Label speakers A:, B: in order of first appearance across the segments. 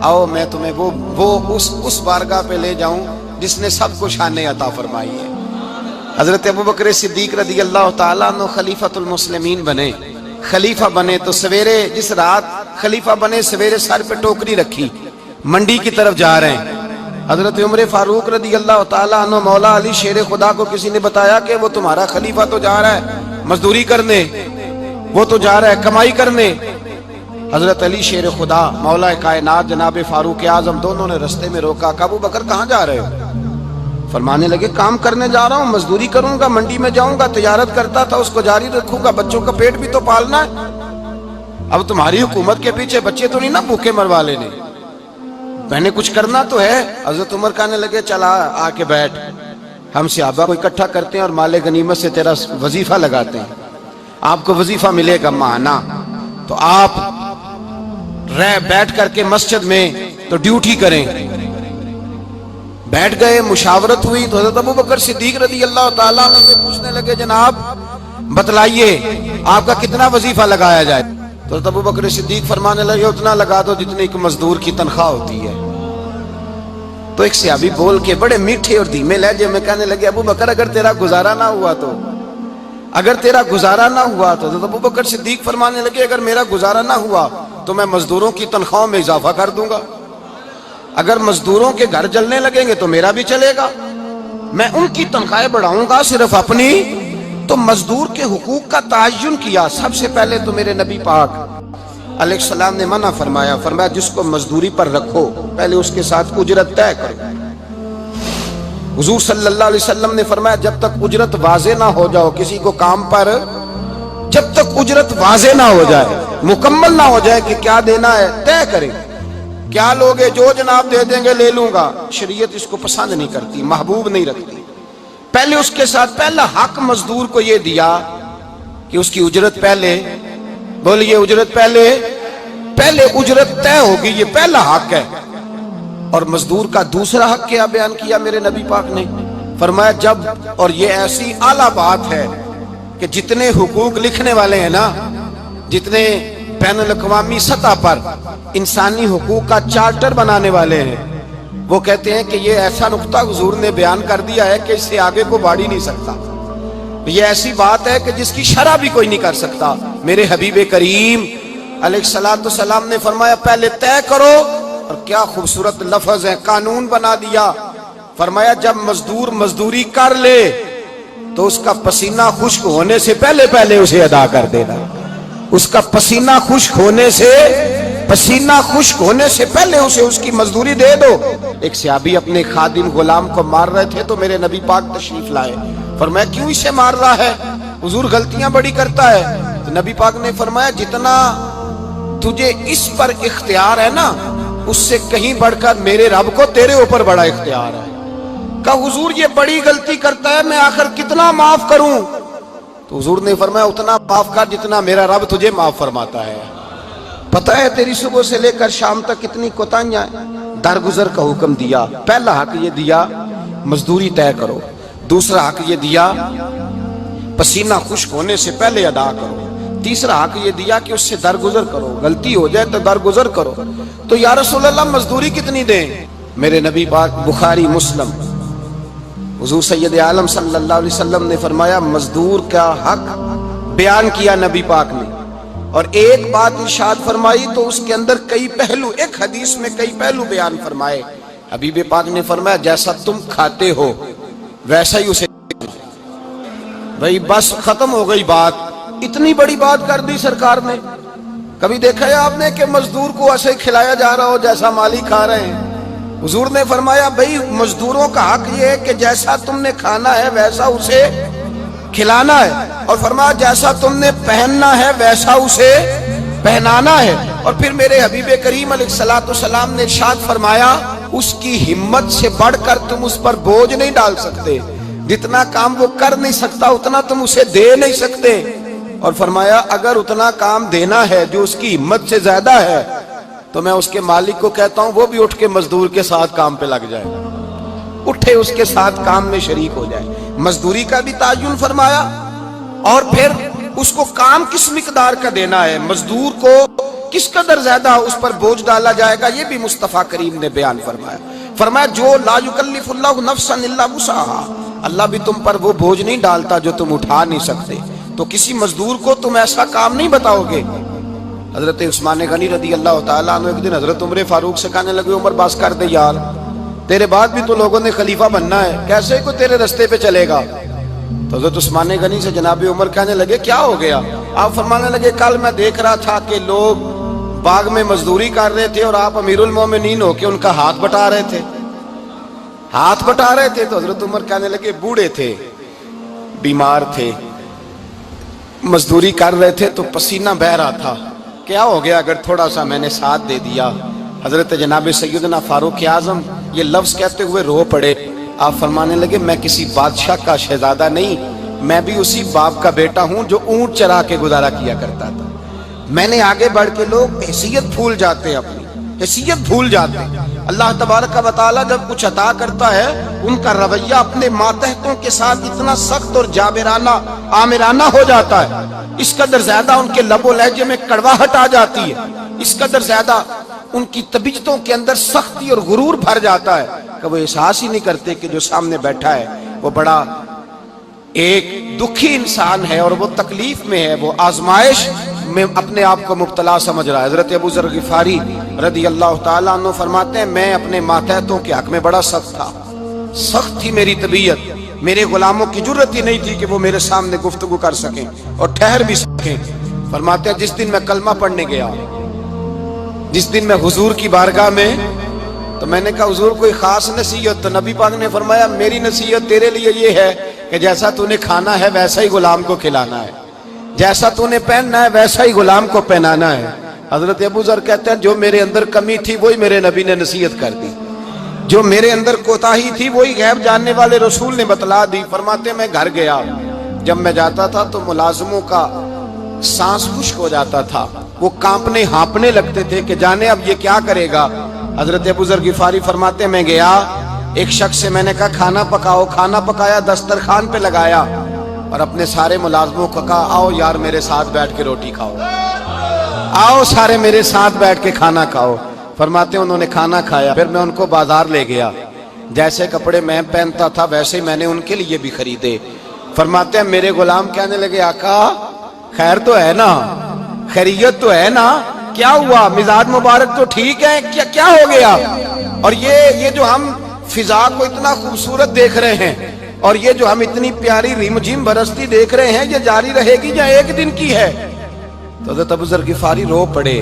A: आओ मैं तुम्हें वो उस बारगाह पे ले जाऊं जिसने सबको शान अता फरमाई है। हजरत अबू बकर सिद्दीक रदी अल्लाह तआला अन्हु खलीफतुल मुस्लिमीन बने, खलीफा बने तो सवेरे, जिस रात खलीफा बने सवेरे सर पे टोकरी रखी, मंडी की तरफ जा रहे हैं। हजरत उमर फारूक रदी अल्लाह तआला अन्हु मौला अली शेर खुदा को किसी ने बताया कि वो तुम्हारा खलीफा तो जा रहा है मजदूरी करने, वो तो जा रहा है कमाई करने। हजरत अली शेर खुदा मौला कायनात जनाब फारूक आजम दोनों ने रस्ते में रोका। अबू बकर कहाँ जा रहे हो? फरमाने लगे काम करने जा रहा हूँ, मजदूरी करूंगा, मंडी में जाऊंगा, तिजारत करता था उसको जारी रखूंगा, बच्चों का पेट भी तो पालना है। अब तुम्हारी हुकूमत के पीछे बच्चे तो नहीं ना भूखे मरवा लेने, मैंने कुछ करना तो है। हजरत उमर कहने लगे चला आके बैठ, हम सहाबा को इकट्ठा करते हैं और माले गनीमत से तेरा वजीफा लगाते हैं, आपको वजीफा मिलेगा माना। तो आप बैठ करके मस्जिद में तो ड्यूटी करें। बैठ गए, मुशावरत हुई तो हजरत अबू बकर सिद्दीक रदी अल्लाह तआला अन्हु से पूछने लगे जनाब बतलाइए आपका कितना वजीफा लगाया जाए? तो अबू बकर सिद्दीक फरमाने लगे उतना लगा दो जितनी एक मजदूर की तनख्वाह होती है। तो एक सहाबी बोल के बड़े मीठे और धीमे लहजे में कहने लगे अबू बकर अगर तेरा गुजारा ना हुआ तो, अगर तेरा गुजारा ना हुआ तो अबू बकर सिद्दीक फरमाने लगे अगर मेरा गुजारा ना हुआ तो मैं मजदूरों की तनख्वाह में इजाफा कर दूंगा, अगर मजदूरों के घर जलने लगेंगे तो मेरा भी चलेगा, मैं उनकी तनख्वाहें बढ़ाऊंगा सिर्फ अपनी। तो मजदूर के हुकूक का तायुन किया। सबसे पहले तो मेरे नबी पाक अलैहिस्सलाम ने मना फरमाया, फरमाया जिसको मजदूरी पर रखो पहले उसके साथ उजरत तय करो। हुजूर सल्लल्लाहु अलैहि वसल्लम ने फरमाया जब तक उजरत वाज़े ना हो जाओ किसी को काम पर, जब तक उजरत वाज़े ना हो जाए, मुकम्मल ना हो जाए कि क्या देना है तय करें। क्या लोगे जो जनाब दे देंगे ले लूंगा, शरीयत इसको पसंद नहीं करती, महबूब नहीं रखती। पहले उसके साथ पहला हक मजदूर को ये दिया कि उसकी उजरत पहले, बोलिए उजरत पहले उजरत तय होगी, ये पहला हक है। और मजदूर का दूसरा हक क्या बयान किया मेरे नबी पाक ने? फरमाया जब, और ये ऐसी आला बात है कि जितने हुकूक लिखने वाले हैं ना, जितने बैनुल अक़वामी सतह पर इंसानी हुकूक का चार्टर बनाने वाले हैं, वो कहते हैं कि ये ऐसा नुक्ता हुजूर ने बयान कर दिया है कि इससे आगे को बढ़ ही नहीं सकता, ये ऐसी बात है कि जिसकी शरह भी कोई नहीं कर सकता। मेरे हबीब करीम अलैहिस्सलातु सलाम ने फरमाया पहले तय करो, और क्या खूबसूरत लफ्ज है, कानून बना दिया। फरमाया जब मजदूर मजदूरी कर ले तो उसका पसीना खुश्क होने से पहले पहले उसे अदा कर देना, उसका पसीना खुश्क होने से पहले उसे उसकी मजदूरी दे दो। एक सहाबी अपने खादिम गुलाम को मार रहे थे तो मेरे नबी पाक तशरीफ लाए, फरमाया क्यों इसे मार रहा है? हुजूर गलतियां बड़ी करता है। तो नबी पाक ने फरमाया जितना तुझे इस पर इख्तियार है ना, उससे कहीं बढ़कर मेरे रब को तेरे ऊपर बड़ा इख्तियार है। कहा हुजूर ये बड़ी गलती करता है, मैं आखिर कितना माफ करूं? तो हुजूर ने फरमाया उतना माफ कर जितना मेरा रब तुझे माफ फरमाता है। पता है तेरी सुबह से लेकर शाम तक कितनी कोताहियां हैं। दरगुजर का हुक्म दिया, पहला हक ये दिया मजदूरी तय करो, दूसरा हक ये दिया पसीना खुश्क होने से पहले अदा करो, तीसरा हक ये दिया कि उससे दरगुजर करो, गलती हो जाए तो दरगुजर करो। तो या रसूल अल्लाह मजदूरी कितनी दें? मेरे नबी पाक बुखारी मुस्लिम हुजूर सैयद आलम सल्लल्लाहु अलैहि वसल्लम ने फरमाया मजदूर का हक बयान किया नबी पाक ने, और एक बात इरशाद फरमाई तो उसके अंदर कई पहलू, एक हदीस में कई पहलू बयान फरमाए। हबीब पाक ने फरमाया जैसा तुम खाते हो वैसा ही उसे, भाई बस खत्म हो गई बात। इतनी बड़ी बात कर दी सरकार ने। कभी देखा है आपने कि मजदूर को ऐसे खिलाया जा रहा हो जैसा मालिक खा रहे हैं? हुजूर ने फरमाया भाई मजदूरों का हक ये है कि जैसा तुमने खाना है वैसा उसे खिलाना है, और फरमाया जैसा तुमने पहनना है वैसा उसे पहनाना है। और फिर मेरे हबीब करीम अलैहिस्सलातु सलाम ने इरशाद फरमाया उसकी हिम्मत से बढ़कर तुम उस पर बोझ नहीं डाल सकते, जितना काम वो कर नहीं सकता उतना तुम उसे दे नहीं सकते। और फरमाया अगर उतना काम देना है जो उसकी हिम्मत से ज्यादा है तो मैं उसके मालिक को कहता हूं वो भी उठ के मजदूर के साथ काम पे लग जाए, उठे उसके साथ काम में शरीक हो जाए। मजदूरी का भी तायुन फरमाया, और फिर उसको काम किस मिकदार का देना है। मजदूर को किस कदर ज्यादा उस पर बोझ डाला जाएगा, ये भी मुस्तफा करीम ने बयान फरमाया। फरमाया जो ला युकल्लिफुल्लाहु नफ्सन इल्ला वुसअहा, अल्लाह भी तुम पर वो बोझ नहीं डालता जो तुम उठा नहीं सकते। तो किसी मजदूर को तुम ऐसा काम नहीं बताओगे। हजरत उस्मान गनी रदी अल्लाह तआला अन्हु एक दिन हजरत उमर फारूक से कहने लगे, उमर बस कर दे यार, तेरे बाद भी तो लोगों ने खलीफा बनना है, कैसे को तेरे रास्ते पे चलेगा। तो हजरत उस्मान गनी से जनाब उमर कहने लगे क्या हो गया। आप फरमाने लगे कल मैं देख रहा था कि लोग बाग में मजदूरी कर रहे थे और आप अमीरुल मोमिनीन होके उनका हाथ बटा रहे थे, हाथ बटा रहे थे। तो हजरत उमर कहने लगे बूढ़े थे, बीमार थे, मजदूरी कर रहे थे तो पसीना बह रहा था, क्या हो गया अगर थोड़ा सा मैंने साथ दे दिया। हजरत जनाब सैयदना फारूक आजम ये लफ्ज कहते हुए रो पड़े। आप फरमाने लगे मैं किसी बादशाह का शहजादा नहीं, मैं भी उसी बाप का बेटा हूं जो ऊंट चरा के गुजारा किया करता था। मैंने आगे बढ़ के लोग हैसियत भूल जाते हैं, अपनी हैसियत भूल जाते हैं। अल्लाह तबारक व तआला जब कुछ अता करता है उनका रवैया अपने मातहतों के साथ इतना सख्त और जाबिराना आमिराना हो जाता है, इस कदर ज्यादा उनके लबो लहजे में कड़वाहट आ जाती है, इस कदर ज्यादा उनकी तबीयतों के अंदर सख्ती और गुरूर भर जाता है कि वो एहसास ही नहीं करते कि जो सामने बैठा है वो बड़ा एक दुखी इंसान है और वो तकलीफ में है, वो आजमाइश में अपने आप को मुब्तला समझ रहा है। हजरत अबू ज़र गिफारी रदी अल्लाह तआला अन्हु फरमाते हैं मैं अपने मातहतों के हक में बड़ा सख्त था, सख्त थी मेरी तबीयत, मेरे गुलामों की जुर्रत ही नहीं थी कि वो मेरे सामने गुफ्तगू कर सकें और ठहर भी सकें। फरमाते हैं जिस दिन मैं कलमा पढ़ने गया, जिस दिन मैं हुजूर की बारगाह में, तो मैंने कहा हुजूर कोई खास नसीहत। तो नबी पाक ने फरमाया मेरी नसीहत तेरे लिए ये है कि जैसा तूने खाना है वैसा ही गुलाम को खिलाना है, जैसा तूने पहनना है वैसा ही गुलाम को पहनाना है। हजरत अबू ज़र कहते हैं जो मेरे अंदर कमी थी वही मेरे नबी ने नसीहत कर दी, जो मेरे अंदर कोताही थी वही गैब जानने वाले रसूल ने बतला दी। फरमाते मैं घर गया, जब मैं जाता था तो मुलाजिमों का सांस खुश्क हो जाता था, वो कांपने हाँपने लगते थे कि जाने अब ये क्या करेगा। हजरत अबू ज़र गिफारी फरमाते मैं गया, एक शख्स से मैंने कहा खाना पकाओ, खाना पकाया, दस्तरखान पे लगाया और अपने सारे मुलाजमों को कहा आओ यार मेरे साथ बैठ के रोटी खाओ, आओ सारे मेरे साथ बैठ के खाना खाओ। फरमाते उन्होंने खाना खाया, फिर मैं उनको बाजार ले गया, जैसे कपड़े मैं पहनता था वैसे ही मैंने उनके लिए भी खरीदे। फरमाते हैं मेरे गुलाम कहने लगे आका खैर तो है ना, खैरियत तो है ना, क्या हुआ, मिजाज मुबारक तो ठीक है, क्या क्या हो गया। और ये जो हम फिजा को इतना खूबसूरत देख रहे हैं और ये जो हम इतनी प्यारी रिमझिम बरसती देख रहे हैं, ये जारी रहेगी या एक दिन की है। तो हज़रत अबू ज़र गिफारी रो पड़े,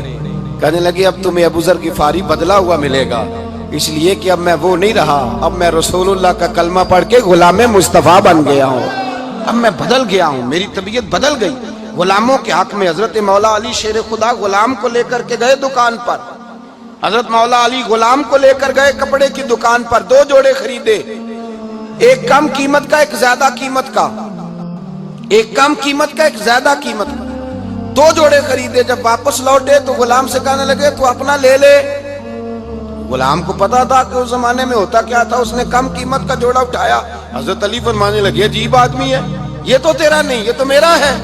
A: कहने लगे अब तुम्हें अबू ज़र गिफारी बदला हुआ मिलेगा, इसलिए कि अब मैं वो नहीं रहा, अब मैं रसूलुल्लाह का कलमा पढ़ के गुलाम मुस्तफ़ा बन गया हूँ, अब मैं बदल गया हूँ, मेरी तबीयत बदल गई। गुलामों के हक में हजरत मौला अली शेर खुदा गुलाम को लेकर के गए दुकान पर, हजरत मौला अली गुलाम को लेकर गए कपड़े की दुकान पर, दो जोड़े खरीदे, एक कम कीमत का एक ज्यादा कीमत का, एक कम कीमत का एक ज्यादा कीमत का, दो जोड़े खरीदे। जब वापस लौटे तो गुलाम से कहने लगे तू अपना ले ले। गुलाम को पता था कि उस जमाने में होता क्या था, उसने कम कीमत का जोड़ा उठाया। हजरत अली फरमाने लगे अजीब आदमी है, ये तो तेरा नहीं ये तो मेरा है।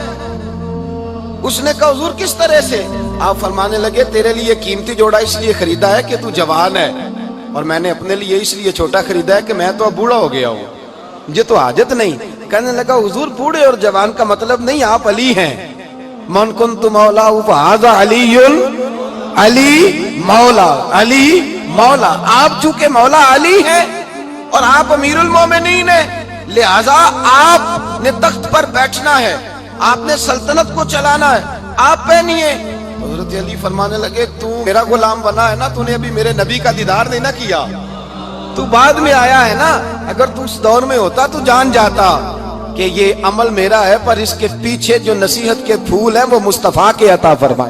A: उसने कहा हुजूर किस तरह से। आप फरमाने लगे तेरे लिए कीमती जोड़ा इसलिए खरीदा है कि तू जवान है और मैंने अपने लिए इसलिए छोटा खरीदा है कि मैं तो अब बूढ़ा हो गया हूँ, मुझे तो आदत नहीं। कहने लगा हुजूर बूढ़े और जवान का मतलब नहीं, आप अली हैं। मन कुन्तु मौला फहाज़ा अलीयुल अली मौला, अली मौला, आप चूंकि मौला अली हैं और आप अमीरुल मोमिनीन हैं, लिहाजा आपने तख्त पर बैठना है, आपने सल्तनत को चलाना है, आप पहनिए। हजरत अली फरमाने लगे तू मेरा गुलाम बना है ना, तूने अभी मेरे नबी का दीदार नहीं ना किया, तू बाद में आया है ना, अगर तू उस दौर में होता तो जान जाता कि ये अमल मेरा है, पर इसके पीछे जो नसीहत के फूल हैं वो मुस्तफा के अता फरमाए।